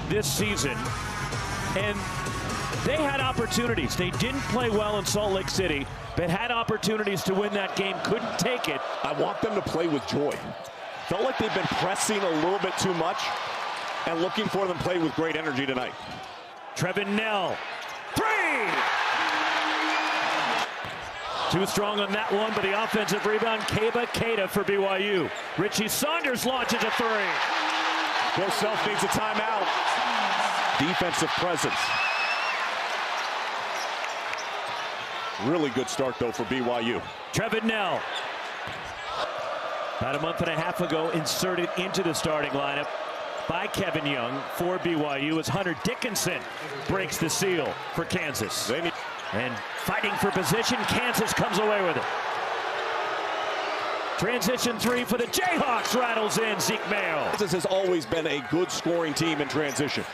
this season, and they had opportunities. They didn't play well in Salt Lake City, but had opportunities to win that game, couldn't take it. I want them to play with joy. Felt like they've been pressing a little bit too much, and looking for them to play with great energy tonight. Trevin Knell, three! Too strong on that one, but the offensive rebound, Keba Keita for BYU. Richie Saunders launches a three. Bill Self needs a timeout. Defensive presence. Really good start, though, for BYU. Trevin Knell, about a month and a half ago, inserted into the starting lineup by Kevin Young for BYU as Hunter Dickinson breaks the seal for Kansas. And fighting for position, Kansas comes away with it. Transition three for the Jayhawks, rattles in Zeke Mayo. Kansas has always been a good scoring team in transition.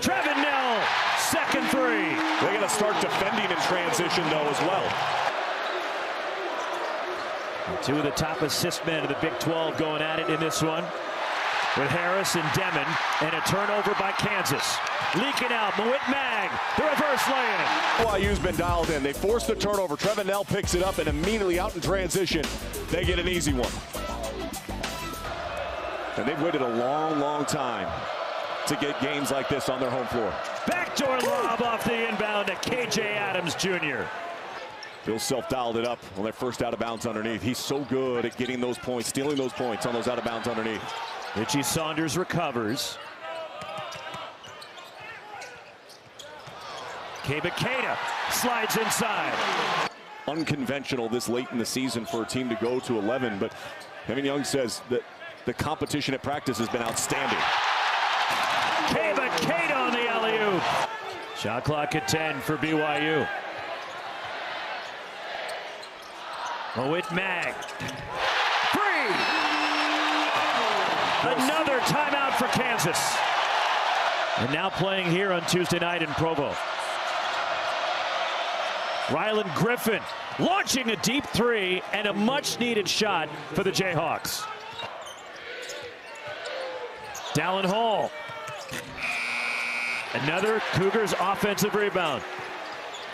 Trevin Knell, second three. They're going to start defending in transition, though, as well. And two of the top assist men of the Big 12 going at it in this one, with Harris and Demon, and a turnover by Kansas. Leaking out, Mawit Mag, the reverse lay-in. BYU's been dialed in. They forced the turnover. Trevin Knell picks it up, and immediately out in transition, they get an easy one. And they've waited a long, long time to get games like this on their home floor. Backdoor lob off the inbound to KJ Adams Jr. Bill Self dialed it up on their first out of bounds underneath. He's so good at getting those points, stealing those points on those out of bounds underneath. Richie Saunders recovers. Keba Keita slides inside. Unconventional this late in the season for a team to go to 11, but Kevin Young says that the competition at practice has been outstanding. Keba Keita on the alley-oop. Shot clock at 10 for BYU. Mawit Mag. Free! Another timeout for Kansas. And now playing here on Tuesday night in Provo. Rylan Griffin launching a deep three and a much-needed shot for the Jayhawks. Dallin Hall. Another Cougars offensive rebound.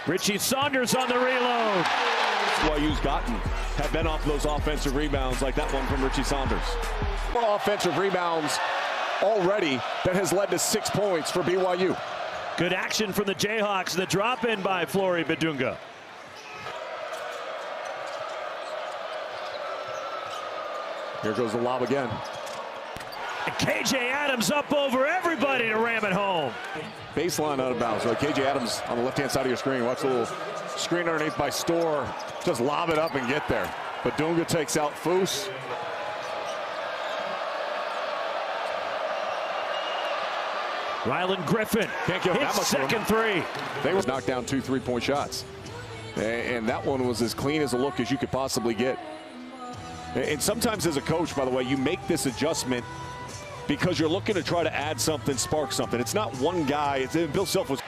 Richie Saunders on the reload. BYU's gotten have been off those offensive rebounds like that one from Richie Saunders. 4 offensive rebounds already that has led to 6 points for BYU. Good action from the Jayhawks. The drop in by Flory Badunga. Here goes the lob again. And KJ Adams up over everybody to ram it home. Baseline out of bounds. So KJ Adams on the left-hand side of your screen. Watch the little screen underneath by Storr. Just lob it up and get there. Badunga takes out Foose. Rylan Griffin can't give that much second three. They were knocked down 2 3-point shots. And that one was as clean as a look as you could possibly get. And sometimes as a coach, by the way, you make this adjustment because you're looking to try to add something, spark something. It's not one guy. Bill Self was.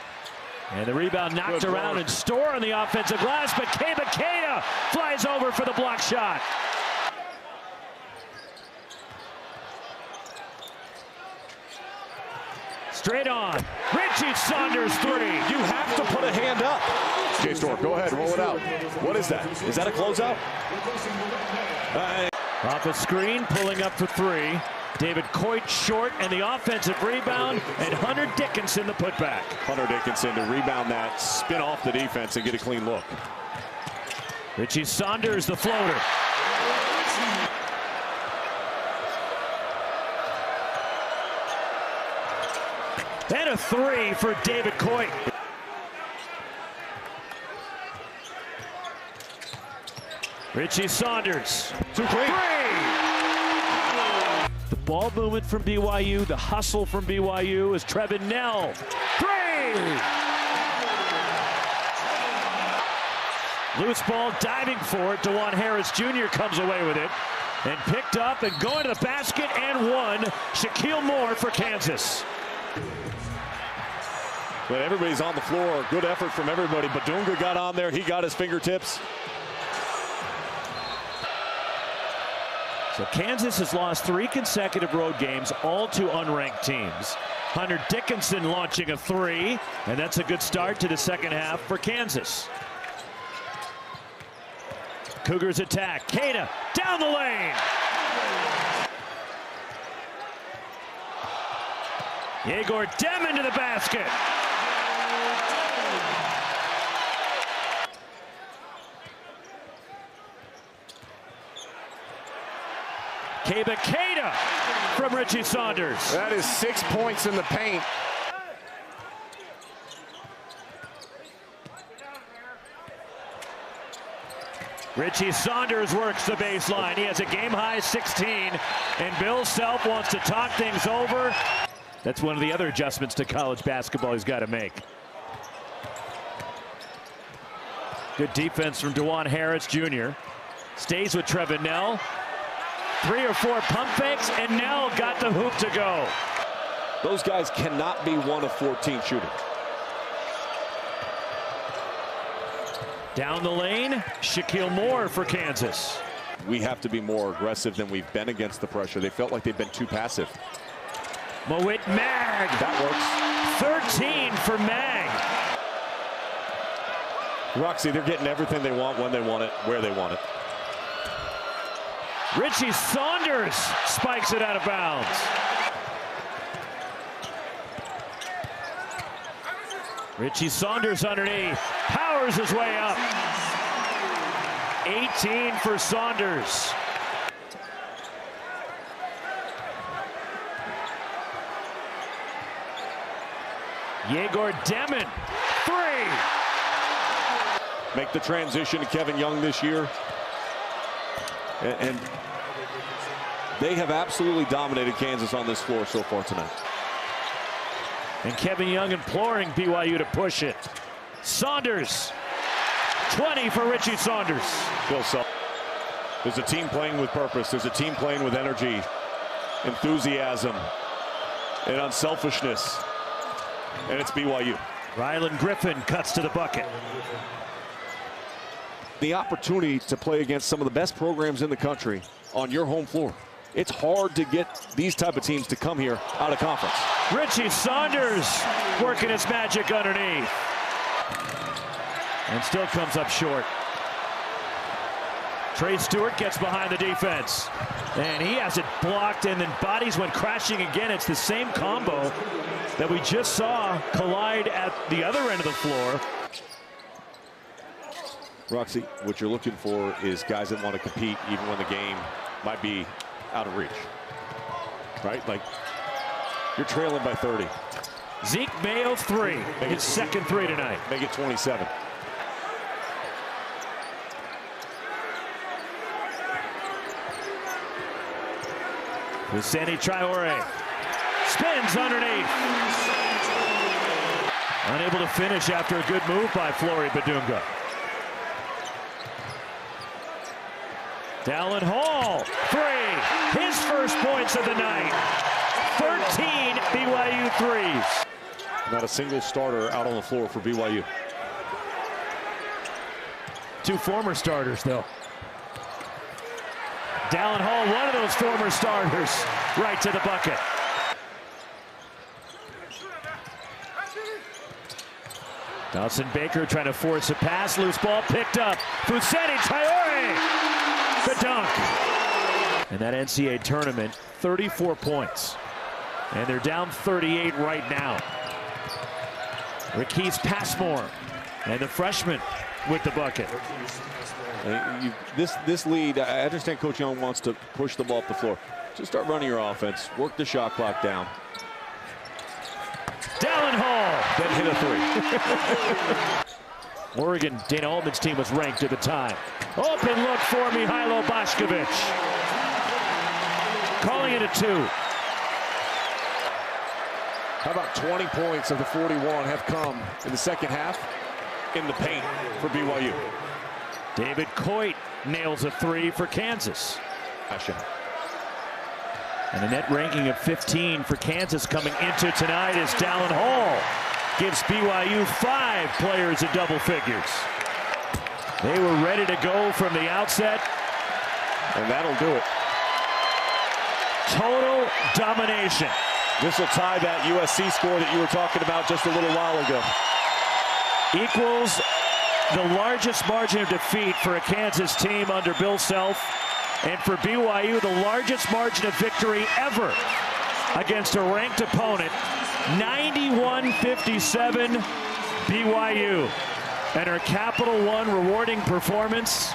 And the rebound knocked around and Storr on the offensive glass, but Keba Keita flies over for the block shot. Straight on. Richie Saunders three. You have to put a hand up. Jay Storr, go ahead, roll it out. What is that? Is that a closeout? Off a screen, pulling up for three. David Coit short, and the offensive rebound, and Hunter Dickinson the putback. Hunter Dickinson to rebound that, spin off the defense, and get a clean look. Richie Saunders the floater. And a three for David Coit. Richie Saunders. 2-3. The ball movement from BYU, the hustle from BYU is Trevin Knell. Three! Loose ball diving for it. DeJuan Harris Jr. comes away with it. And picked up and going to the basket and one. Shaquille Moore for Kansas. But everybody's on the floor. Good effort from everybody. Badunga got on there. He got his fingertips. So Kansas has lost 3 consecutive road games, all to unranked teams. Hunter Dickinson launching a three, and that's a good start to the second half for Kansas. Cougars attack. Keita down the lane. Yegor Demin to the basket. Keita from Richie Saunders. That is 6 points in the paint. Richie Saunders works the baseline. He has a game-high 16, and Bill Self wants to talk things over. That's one of the other adjustments to college basketball he's got to make. Good defense from DeJuan Harris Jr. Stays with Trevin Knell. 3 or 4 pump fakes, and Knell got the hoop to go. Those guys cannot be 1 of 14 shooting. Down the lane, Shaquille Moore for Kansas. We have to be more aggressive than we've been against the pressure. They felt like they've been too passive. Mowit Mag. That works. 13 for Mag. Roxy, they're getting everything they want, when they want it, where they want it. Richie Saunders spikes it out of bounds. Richie Saunders underneath, powers his way up. 18 for Saunders. Yegor Demin, 3. Make the transition to Kevin Young this year. And they have absolutely dominated Kansas on this floor so far tonight. And Kevin Young imploring BYU to push it. Saunders, 20 for Richie Saunders. Bill Self. There's a team playing with purpose. There's a team playing with energy, enthusiasm, and unselfishness. And it's BYU. Rylan Griffin cuts to the bucket. The opportunity to play against some of the best programs in the country on your home floor. It's hard to get these type of teams to come here out of conference. Richie Saunders working his magic underneath. And still comes up short. Trey Stewart gets behind the defense. And he has it blocked, and then bodies went crashing again. It's the same combo that we just saw collide at the other end of the floor. Roxy, what you're looking for is guys that want to compete even when the game might be out of reach. Right? Like, you're trailing by 30. Zeke Mayo, 3. His second 3 tonight. Make it 27. Husseini Traore spins underneath. Unable to finish after a good move by Flory Badunga. Dallin Hall, 3. His first points of the night. 13 BYU threes. Not a single starter out on the floor for BYU. 2 former starters, though. Dallin Hall, one of those former starters, right to the bucket. Dawson Baker trying to force a pass. Loose ball picked up. Husseini Traore, the dunk. In that NCAA tournament, 34 points. And they're down 38 right now. Riquise Passmore and the freshman with the bucket. This lead, I understand Coach Young wants to push the ball up the floor. Just start running your offense. Work the shot clock down. Dallin Hall. Then hit a 3. Oregon, Dana Altman's team was ranked at the time. Open look for Mihailo Bošković. Calling it a 2. How about 20 points of the 41 have come in the second half in the paint for BYU? David Coit nails a 3 for Kansas. And a net ranking of 15 for Kansas coming into tonight as Dallin Hall gives BYU 5 players in double figures. They were ready to go from the outset. And that'll do it. Total domination. This will tie that USC score that you were talking about just a little while ago. Equals the largest margin of defeat for a Kansas team under Bill Self, and for BYU, the largest margin of victory ever against a ranked opponent. 91-57 BYU. And our Capital One rewarding performance